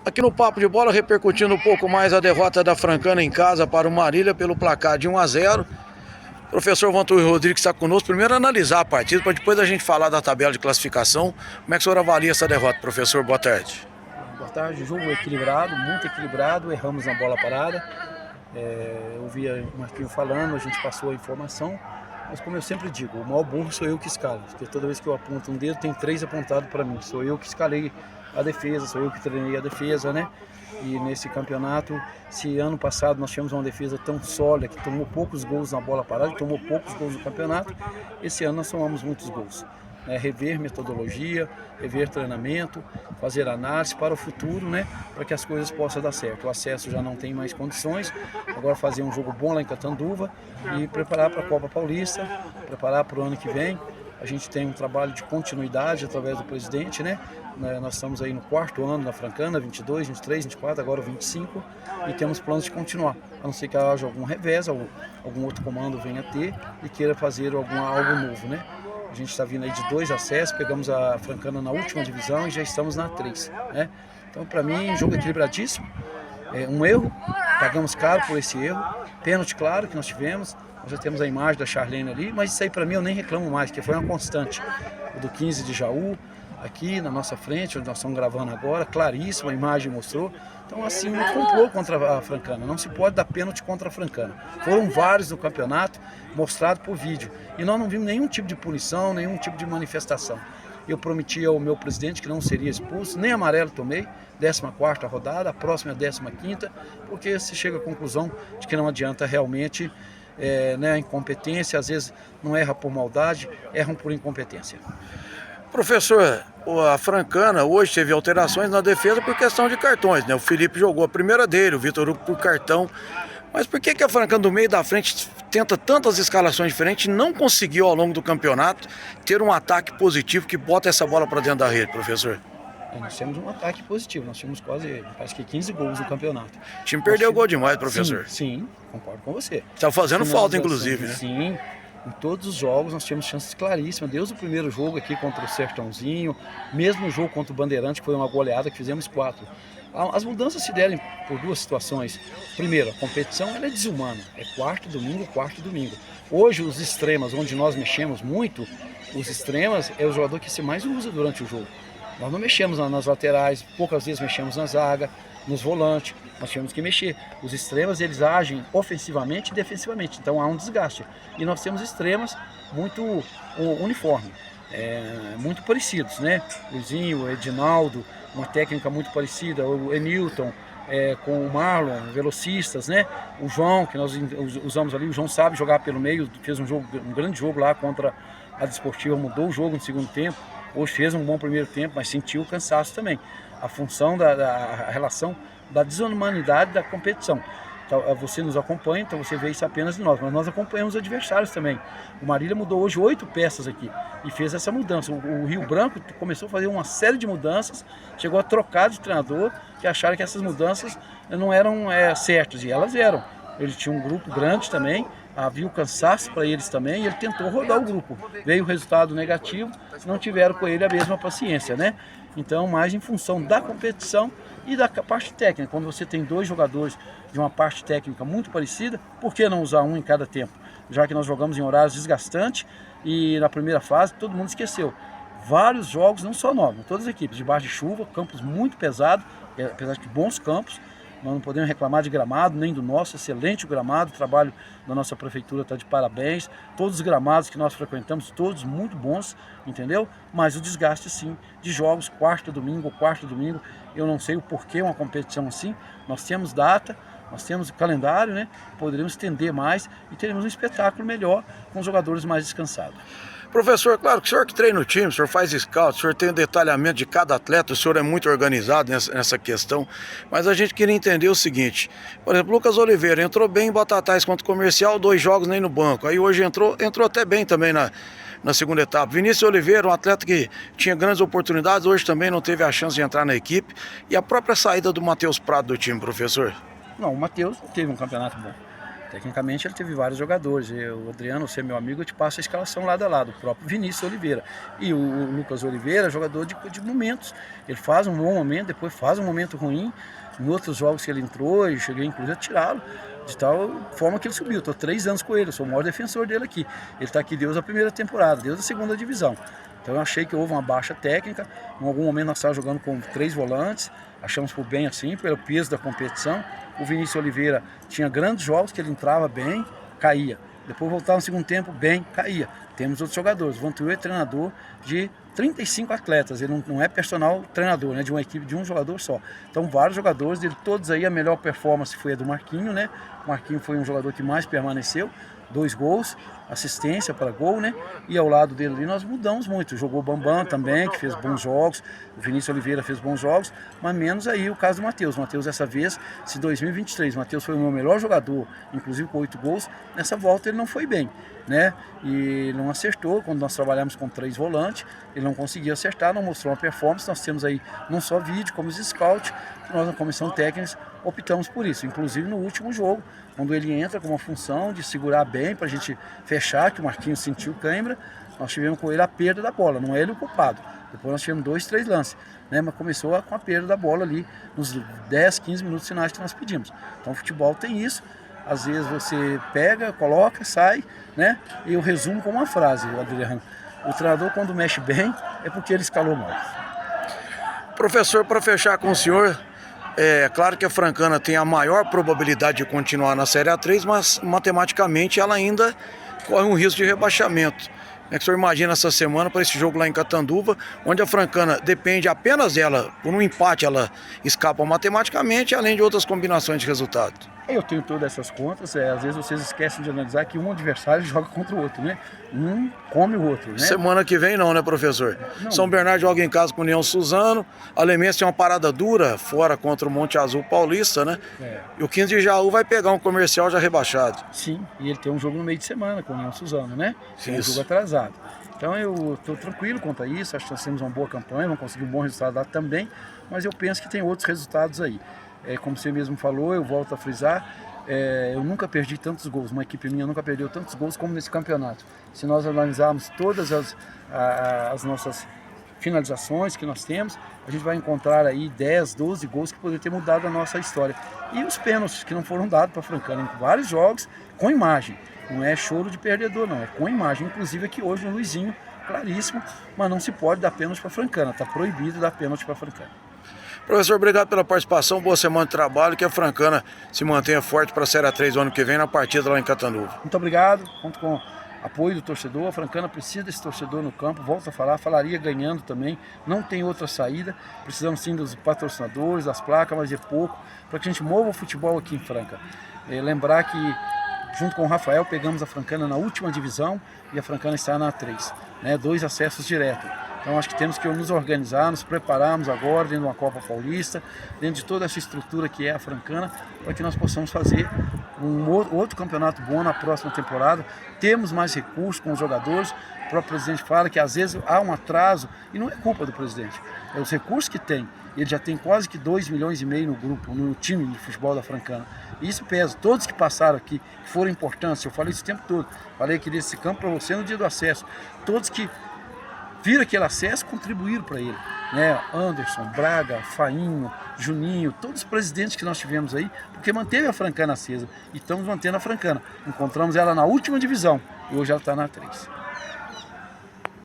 Aqui no Papo de Bola, repercutindo um pouco mais a derrota da Francana em casa para o Marília pelo placar de 1-0. O professor Vantur Rodrigues está conosco. Primeiro analisar a partida, para depois a gente falar da tabela de classificação. Como é que o senhor avalia essa derrota, professor? Boa tarde. Boa tarde, jogo equilibrado, muito equilibrado, erramos na bola parada. Eu ouvi o Marquinhos falando, a gente passou a informação, mas como eu sempre digo, o maior burro sou eu que escalo, porque toda vez que eu aponto um dedo tem 3 apontados para mim, sou eu que escalei a defesa, sou eu que treinei a defesa, né? E nesse campeonato, se ano passado nós tivemos uma defesa tão sólida, que tomou poucos gols na bola parada, que tomou poucos gols no campeonato, esse ano nós tomamos muitos gols. Rever metodologia, rever treinamento, fazer análise para o futuro, né, para que as coisas possam dar certo. O acesso já não tem mais condições, agora fazer um jogo bom lá em Catanduva e preparar para a Copa Paulista, preparar para o ano que vem. A gente tem um trabalho de continuidade através do presidente, né? Nós estamos aí no 4º ano da Francana, 22, 23, 24, agora 25, e temos planos de continuar, a não ser que haja algum revés, algum outro comando venha a ter e queira fazer algo novo, né? A gente está vindo aí de 2 acessos, pegamos a Francana na última divisão e já estamos na 3, né? Então, para mim, jogo equilibradíssimo, um erro, pagamos caro por esse erro, pênalti claro que nós tivemos, nós já temos a imagem da Charlene ali, mas isso aí para mim eu nem reclamo mais, porque foi uma constante. O do 15 de Jaú, aqui na nossa frente, onde nós estamos gravando agora, claríssima, a imagem mostrou. Então, assim, um complô contra a Francana, não se pode dar pênalti contra a Francana. Foram vários no campeonato, mostrado por vídeo, e nós não vimos nenhum tipo de punição, nenhum tipo de manifestação. Eu prometi ao meu presidente que não seria expulso, nem amarelo tomei, 14ª rodada, a próxima é a 15ª, porque se chega à conclusão de que não adianta realmente, a incompetência, às vezes não erra por maldade, erram por incompetência. Professor, a Francana hoje teve alterações na defesa por questão de cartões, né? O Felipe jogou a primeira dele, o Vitor Hugo por cartão. Mas por que a Francana do meio da frente tenta tantas escalações diferentes e não conseguiu ao longo do campeonato ter um ataque positivo que bota essa bola para dentro da rede, professor? Nós temos um ataque positivo, nós tínhamos quase, parece que 15 gols no campeonato. O time perdeu gol demais, professor. Sim, concordo com você. Está fazendo falta, inclusive, né? Sim, em todos os jogos nós tivemos chances claríssimas, desde o primeiro jogo aqui contra o Sertãozinho, mesmo o jogo contra o Bandeirante, que foi uma goleada que fizemos 4. As mudanças se deram por 2 situações. Primeiro, a competição ela é desumana, é quarto domingo. Hoje os extremas, onde nós mexemos muito, os extremas é o jogador que se mais usa durante o jogo. Nós não mexemos nas laterais, poucas vezes mexemos na zaga, nos volantes, nós tínhamos que mexer. Os extremas, eles agem ofensivamente e defensivamente, então há um desgaste. E nós temos extremas muito uniformes, muito parecidos, né? Luizinho, o Edinaldo, uma técnica muito parecida, o Enilton, com o Marlon, velocistas, né? O João, que nós usamos ali, o João sabe jogar pelo meio, fez um grande jogo lá contra a Desportiva, mudou o jogo no segundo tempo. Hoje fez um bom primeiro tempo, mas sentiu o cansaço também. A função da relação da desumanidade da competição. Então, você nos acompanha, então você vê isso apenas de nós, mas nós acompanhamos os adversários também. O Marília mudou hoje 8 peças aqui e fez essa mudança. O Rio Branco começou a fazer uma série de mudanças, chegou a trocar de treinador, que acharam que essas mudanças não eram certas, e elas eram. Ele tinha um grupo grande também, havia o cansaço para eles também, e ele tentou rodar o grupo. Veio o resultado negativo, não tiveram com ele a mesma paciência, né? Então, mais em função da competição e da parte técnica. Quando você tem 2 jogadores de uma parte técnica muito parecida, por que não usar um em cada tempo? Já que nós jogamos em horários desgastantes e na primeira fase todo mundo esqueceu. Vários jogos, não só nós, mas todas as equipes, debaixo de chuva, campos muito pesados, apesar de bons campos. Nós não podemos reclamar de gramado, nem do nosso, excelente o gramado, o trabalho da nossa prefeitura está de parabéns. Todos os gramados que nós frequentamos, todos muito bons, entendeu? Mas o desgaste, sim, de jogos, quarto domingo, eu não sei o porquê uma competição assim. Nós temos data, nós temos calendário, né? Poderíamos estender mais e teremos um espetáculo melhor com os jogadores mais descansados. Professor, claro que o senhor que treina o time, o senhor faz scout, o senhor tem o detalhamento de cada atleta, o senhor é muito organizado nessa questão, mas a gente queria entender o seguinte: por exemplo, Lucas Oliveira entrou bem em Batatais contra o Comercial, 2 jogos nem no banco, aí hoje entrou até bem também na segunda etapa. Vinícius Oliveira, um atleta que tinha grandes oportunidades, hoje também não teve a chance de entrar na equipe, e a própria saída do Matheus Prado do time, professor? Não, o Matheus teve um campeonato bom. Tecnicamente ele teve vários jogadores. O Adriano, você é meu amigo, eu te passo a escalação lado a lado. O próprio Vinícius Oliveira. E o Lucas Oliveira, jogador de momentos. Ele faz um bom momento, depois faz um momento ruim. Em outros jogos que ele entrou, eu cheguei inclusive a tirá-lo, de tal forma que ele subiu. Estou 3 anos com ele, eu sou o maior defensor dele aqui. Ele está aqui desde a primeira temporada, desde a segunda divisão. Então eu achei que houve uma baixa técnica. Em algum momento nós estávamos jogando com 3 volantes, achamos por bem assim, pelo peso da competição. O Vinícius Oliveira tinha grandes jogos que ele entrava bem, caía. Depois voltava no segundo tempo, bem, caía. Temos outros jogadores. O Vantuil é treinador de 35 atletas, ele não é personal treinador, né, de uma equipe de um jogador só. Então vários jogadores, dele todos aí, a melhor performance foi a do Marquinho, né? O Marquinho foi um jogador que mais permaneceu, 2 gols, assistência para gol, né? E ao lado dele ali nós mudamos muito. Jogou o Bambam também, que fez bons jogos, o Vinícius Oliveira fez bons jogos, mas menos aí o caso do Matheus. O Matheus dessa vez, se 2023, o Matheus foi o meu melhor jogador, inclusive com 8 gols, nessa volta ele não foi bem, né? E não acertou, quando nós trabalhamos com 3 volantes, ele não conseguiu acertar, não mostrou uma performance. Nós temos aí não só vídeo, como os scouts, nós na comissão técnica optamos por isso, inclusive no último jogo, quando ele entra com uma função de segurar bem para a gente fechar, que o Marquinhos sentiu cãibra, nós tivemos com ele a perda da bola, não é ele o culpado. Depois nós tivemos 2, 3 lances, né? Mas começou com a perda da bola ali nos 10, 15 minutos finais que nós pedimos. Então o futebol tem isso, às vezes você pega, coloca, sai, né? E eu resumo com uma frase, Adriano: o treinador quando mexe bem é porque ele escalou mal. Professor, para fechar com o senhor, é claro que a Francana tem a maior probabilidade de continuar na Série A3, mas matematicamente ela ainda corre um risco de rebaixamento. Como é que o senhor imagina essa semana para esse jogo lá em Catanduva, onde a Francana depende apenas dela, por um empate ela escapa matematicamente, além de outras combinações de resultado? Eu tenho todas essas contas, às vezes vocês esquecem de analisar que um adversário joga contra o outro, né? Um come o outro, né? Semana que vem não, né, professor? Não. São Bernardo joga em casa com o União Suzano, a Alemense tem uma parada dura fora contra o Monte Azul Paulista, né? E o 15 de Jaú vai pegar um Comercial já rebaixado. Sim, e ele tem um jogo no meio de semana com o União Suzano, né? Sim, um jogo atrasado. Então eu estou tranquilo quanto a isso, acho que nós temos uma boa campanha, vamos conseguir um bom resultado lá também, mas eu penso que tem outros resultados aí. Como você mesmo falou, eu volto a frisar, eu nunca perdi tantos gols, uma equipe minha nunca perdeu tantos gols como nesse campeonato. Se nós analisarmos todas as nossas finalizações que nós temos, a gente vai encontrar aí 10, 12 gols que poderiam ter mudado a nossa história. E os pênaltis que não foram dados para a Francana em vários jogos, com imagem. Não é choro de perdedor, não, é com imagem. Inclusive aqui hoje no Luizinho, claríssimo, mas não se pode dar pênalti para a Francana, está proibido dar pênalti para a Francana. Professor, obrigado pela participação, boa semana de trabalho, que a Francana se mantenha forte para a Série A3 o ano que vem na partida lá em Catanduva. Muito obrigado, conto com o apoio do torcedor, a Francana precisa desse torcedor no campo, volto a falar, falaria ganhando também, não tem outra saída, precisamos sim dos patrocinadores, das placas, mas é pouco, para que a gente mova o futebol aqui em Franca. Lembrar que junto com o Rafael pegamos a Francana na última divisão e a Francana está na A3, né? 2 acessos diretos. Então acho que temos que nos organizar, nos prepararmos agora dentro de uma Copa Paulista, dentro de toda essa estrutura que é a Francana, para que nós possamos fazer um outro campeonato bom na próxima temporada. Temos mais recursos com os jogadores, o próprio presidente fala que às vezes há um atraso, e não é culpa do presidente, é os recursos que tem. Ele já tem quase que 2,5 milhões no grupo, no time de futebol da Francana. E isso pesa. Todos que passaram aqui, que foram importantes, eu falei isso o tempo todo, falei aqui desse campo para você no dia do acesso, todos que viram aquele acesso contribuíram para ele, né? Anderson, Braga, Fainho, Juninho, todos os presidentes que nós tivemos aí, porque manteve a Francana acesa e estamos mantendo a Francana. Encontramos ela na última divisão e hoje ela está na A3.